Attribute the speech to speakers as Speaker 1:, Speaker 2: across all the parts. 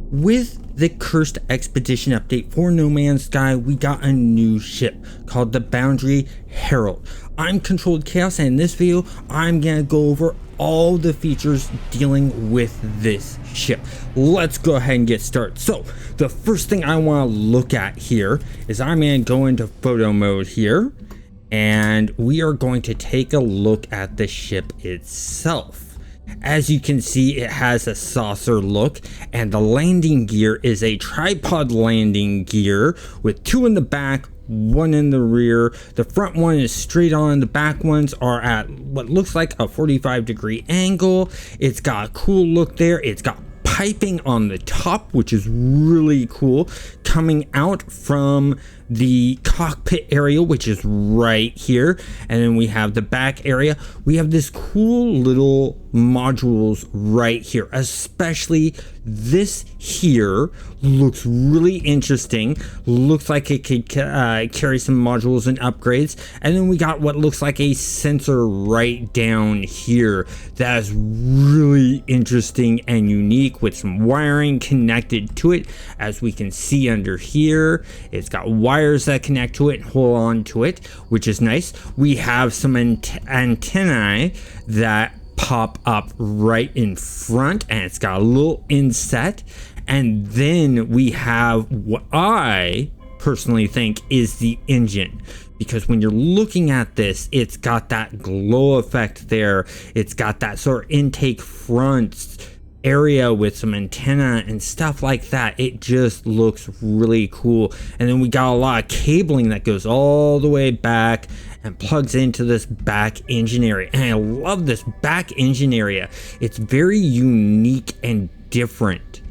Speaker 1: With the Cursed Expedition update for No Man's Sky, we got a new ship called the Boundary Herald. I'm Controlled Chaos, and in this video, I'm gonna go over all the features dealing with this ship. Let's go ahead and get started. So, the first thing I want to look at here is I'm gonna go into photo mode here, and we are going to take a look at the ship itself. As you can see, it has a saucer look, and the landing gear is a tripod landing gear with two in the back, one in the rear. The front one is straight on, the back ones are at what looks like a 45-degree angle. It's got a cool look there. It's got piping on the top, which is really cool, coming out from the cockpit area, which is right here. And then we have the back area. We have this cool little modules right here, especially this here looks really interesting. Looks like it could carry some modules and upgrades. And then we got what looks like a sensor right down here that is really interesting and unique, with some wiring connected to it. As we can see under here, it's got wires that connect to it and hold on to it, which is nice. We have some antennae that pop up right in front, and it's got a little inset. And then we have what I personally think is the engine, because when you're looking at this, it's got that glow effect there. It's got that sort of intake front area with some antenna and stuff like that. It just looks really cool. And then we got a lot of cabling that goes all the way back and plugs into this back engine area. And I love this back engine area. It's very unique and different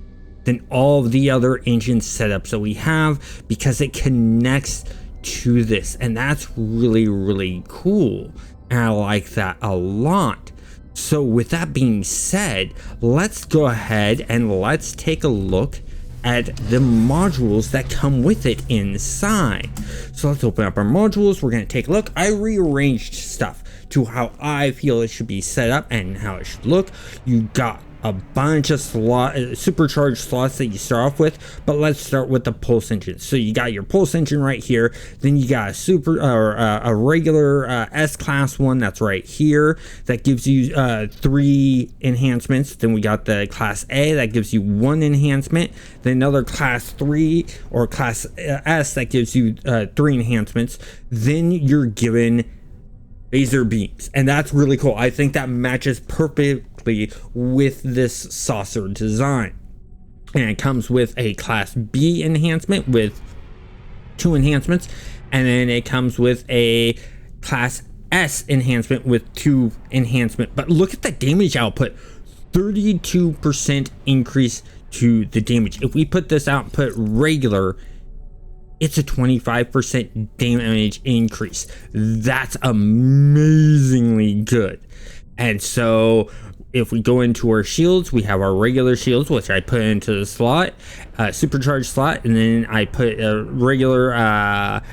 Speaker 1: than all of the other engine setups that we have, because it connects to this, and that's really cool, and I like that a lot. So with that being said, let's go ahead and let's take a look at the modules that come with it inside. So let's open up our modules. We're going to take a look. I rearranged stuff to how I feel it should be set up and how it should look. You got a bunch of supercharged slots that you start off with, but let's start with the pulse engine. So you got your pulse engine right here, then you got a regular S-class one that's right here that gives you 3 enhancements. Then we got the class A that gives you 1 enhancement, then another class 3 or class S that gives you 3 enhancements. Then you're given laser beams, and that's really cool. I think that matches perfectly with this saucer design. And it comes with a class B enhancement with 2 enhancements, and then it comes with a class S enhancement with 2 enhancement. But look at the damage output, 32% increase to the damage. If we put this out and put regular, it's a 25% damage increase. That's amazingly good. And so if we go into our shields, we have our regular shields, which I put into the slot, supercharged slot, and then I put a regular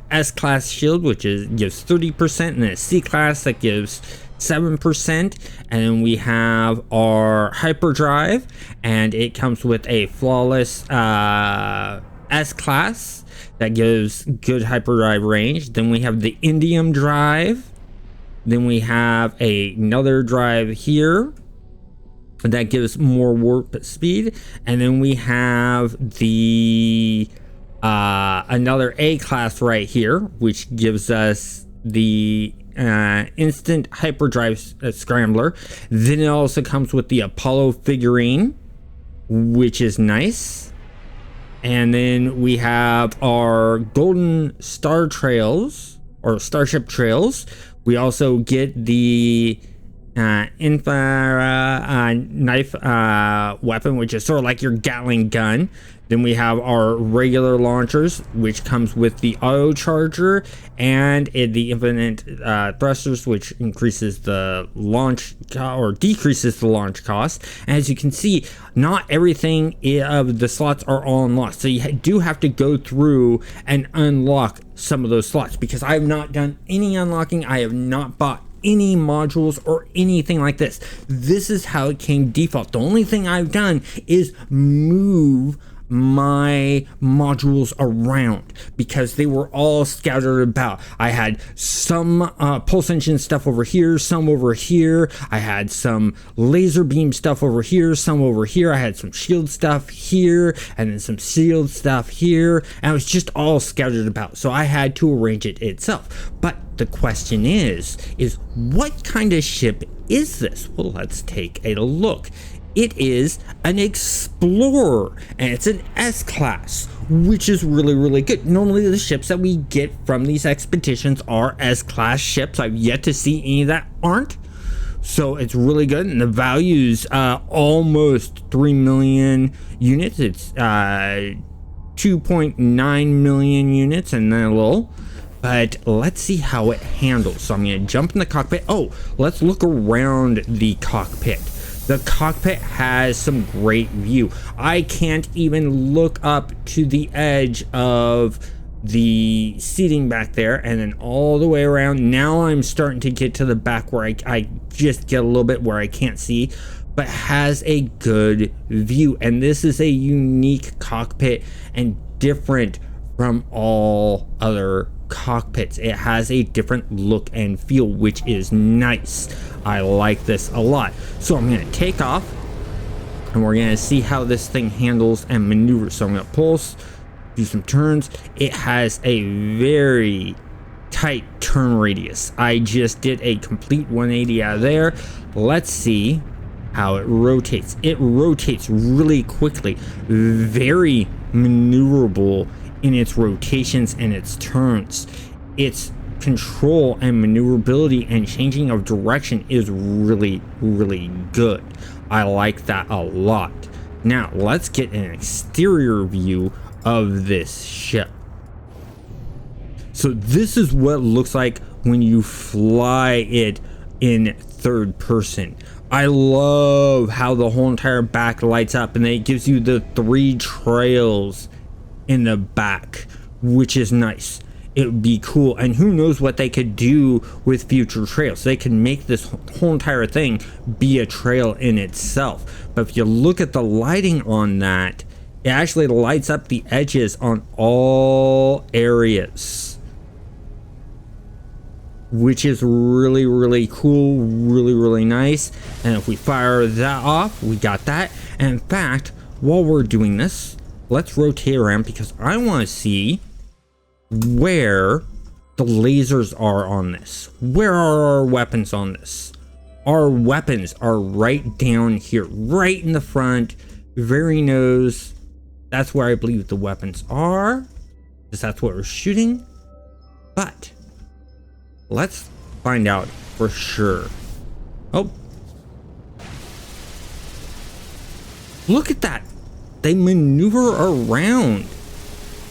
Speaker 1: S-class shield, which gives 30%, and then a C-class that gives 7%. And then we have our hyperdrive, and it comes with a flawless S-class that gives good hyperdrive range. Then we have the indium drive. Then we have another drive here that gives more warp speed. And then we have the another A class right here, which gives us the instant hyperdrive scrambler. Then it also comes with the Apollo figurine, which is nice. And then we have our golden star trails or starship trails. We also get the infra knife weapon, which is sort of like your Gatling gun. Then we have our regular launchers, which comes with the auto charger and the infinite thrusters, which increases the launch or decreases the launch cost. And as you can see, not everything of the slots are all unlocked, so you do have to go through and unlock some of those slots, because I have not done any unlocking. I have not bought any modules or anything like this. This is how it came default. The only thing I've done is move my modules around because they were all scattered about. I had some pulse engine stuff over here, some over here. I had some laser beam stuff over here, some over here. I had some shield stuff here, and then some shield stuff here, and it was just all scattered about. So I had to arrange it itself. But the question is what kind of ship is this? Well, let's take a look. It is an Explorer, and it's an S-Class, which is really, really good. Normally, the ships that we get from these expeditions are S-Class ships. I've yet to see any that aren't. So it's really good, and the value's almost 3 million units. It's 2.9 million units, and then a little. But let's see how it handles. So I'm going to jump in the cockpit. Oh, let's look around the cockpit. The cockpit has some great view. I can't even look up to the edge of the seating back there and then all the way around. Now I'm starting to get to the back where I just get a little bit where I can't see, but has a good view. And this is a unique cockpit and different from all other cockpits. It has a different look and feel, which is nice. I like this a lot. So I'm going to take off and we're going to see how this thing handles and maneuvers. So I'm going to pulse, do some turns. It has a very tight turn radius. I just did a complete 180 out of there. Let's see how it rotates. It rotates really quickly, very maneuverable in its rotations and its turns. Its control and maneuverability and changing of direction is really, really good. I like that a lot. Now let's get an exterior view of this ship. So this is what it looks like when you fly it in third person. I love how the whole entire back lights up, and then it gives you the 3 trails in the back, which is nice. It would be cool, and who knows what they could do with future trails. They can make this whole entire thing be a trail in itself. But if you look at the lighting on that, it actually lights up the edges on all areas, which is really, really cool, really, really nice. And if we fire that off, we got that. And in fact, while we're doing this, let's rotate around because I want to see where the lasers are on this. Where are our weapons on this? Our weapons are right down here, right in the front, very nose. That's where I believe the weapons are, because that's what we're shooting. But let's find out for sure. Oh, look at that. They maneuver around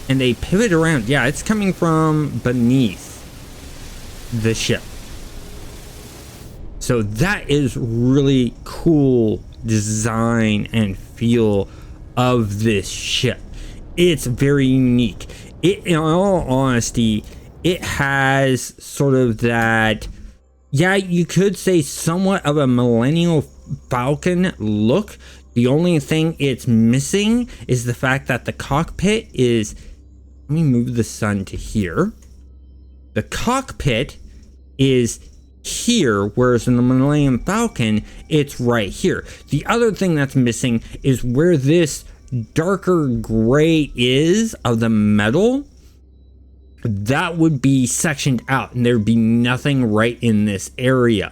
Speaker 1: and they pivot around. Yeah, it's coming from beneath the ship. So that is really cool design and feel of this ship. It's very unique. In all honesty, it has sort of that, yeah, you could say somewhat of a Millennium Falcon look. The only thing it's missing is the fact that the cockpit is, let me move the sun to here. The cockpit is here, whereas in the Millennium Falcon, it's right here. The other thing that's missing is where this darker gray is of the metal. That would be sectioned out and there'd be nothing right in this area.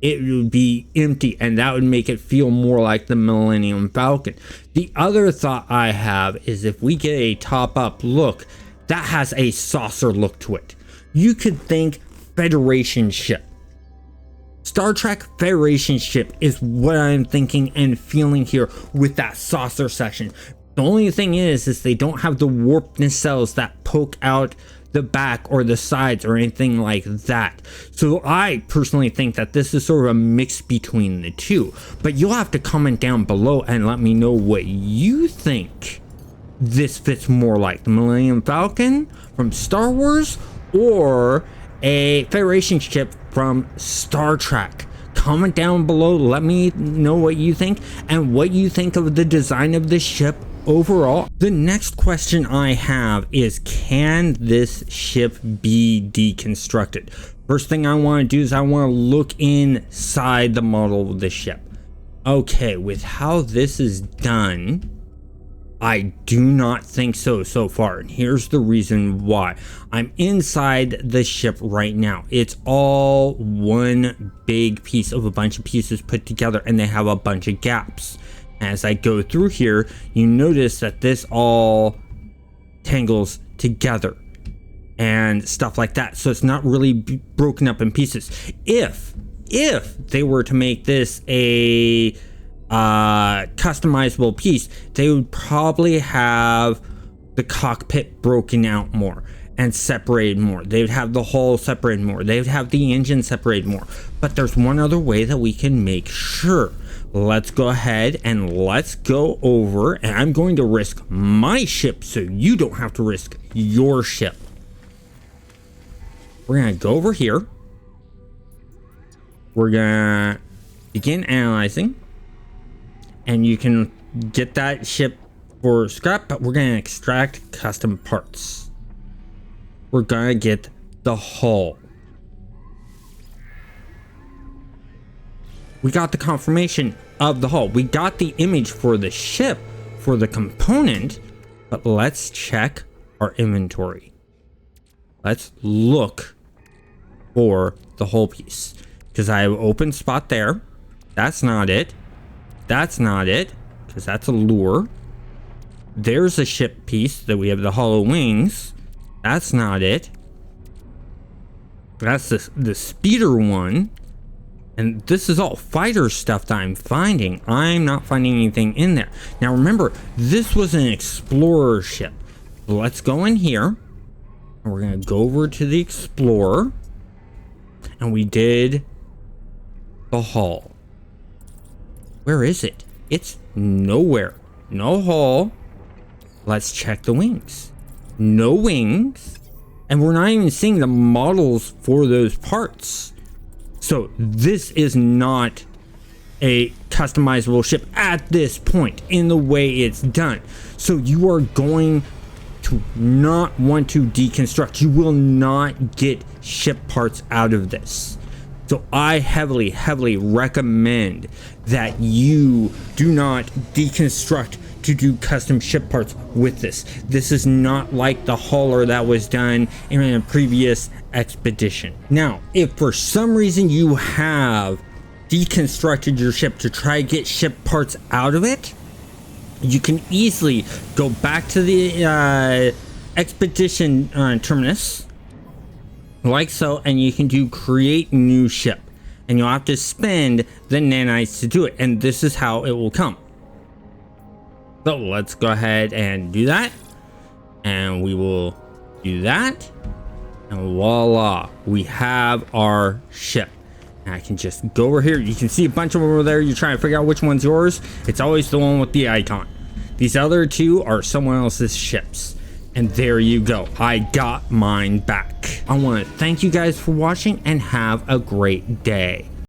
Speaker 1: It would be empty, and that would make it feel more like the Millennium Falcon. The other thought I have is if we get a top-up look, that has a saucer look to it. You could think Federation ship. Star Trek Federation ship is what I'm thinking and feeling here with that saucer section. The only thing is they don't have the warp nacelles that poke out the back or the sides or anything like that. So I personally think that this is sort of a mix between the two. But you'll have to comment down below and let me know what you think this fits more like. The Millennium Falcon from Star Wars or a Federation ship from Star Trek. Comment down below, let me know what you think and what you think of the design of the ship overall, the next question I have is, can this ship be deconstructed? First thing I want to do is I want to look inside the model of the ship. Okay, with how this is done, I do not think so far, and here's the reason why. I'm inside the ship right now. It's all one big piece of a bunch of pieces put together, and they have a bunch of gaps. As I go through here, you notice that this all tangles together and stuff like that, so it's not really broken up in pieces. If they were to make this a customizable piece, they would probably have the cockpit broken out more and separated more. They would have the hull separated more. They would have the engine separated more. But there's one other way that we can make sure. Let's go ahead and let's go over, and I'm going to risk my ship so you don't have to risk your ship. We're gonna go over here. We're gonna begin analyzing, and you can get that ship for scrap, but we're gonna extract custom parts. We're gonna get the hull. We got the confirmation of the hull. We got the image for the ship, for the component, but let's check our inventory. Let's look for the hull piece, because I have an open spot there. That's not it. That's not it, because that's a lure. There's a ship piece that we have the hollow wings. That's not it. That's the speeder one. And this is all fighter stuff that I'm finding. I'm not finding anything in there. Now remember, this was an explorer ship. Let's go in here, and we're gonna go over to the explorer, and we did the hull. Where is it? It's nowhere. No hull. Let's check the wings. No wings. And we're not even seeing the models for those parts. So this is not a customizable ship at this point in the way it's done. So you are going to not want to deconstruct. You will not get ship parts out of this. So I heavily recommend that you do not deconstruct to do custom ship parts with this. This is not like the hauler that was done in a previous expedition. Now, if for some reason you have deconstructed your ship to try to get ship parts out of it, you can easily go back to the expedition terminus, like so, and you can do create new ship, and you'll have to spend the nanites to do it, and this is how it will come. So let's go ahead and do that, and we will do that, and voila, we have our ship. And I can just go over here. You can see a bunch of them over there. You're trying to figure out which one's yours. It's always the one with the icon. These other two are someone else's ships. And there you go. I got mine back. I want to thank you guys for watching and have a great day.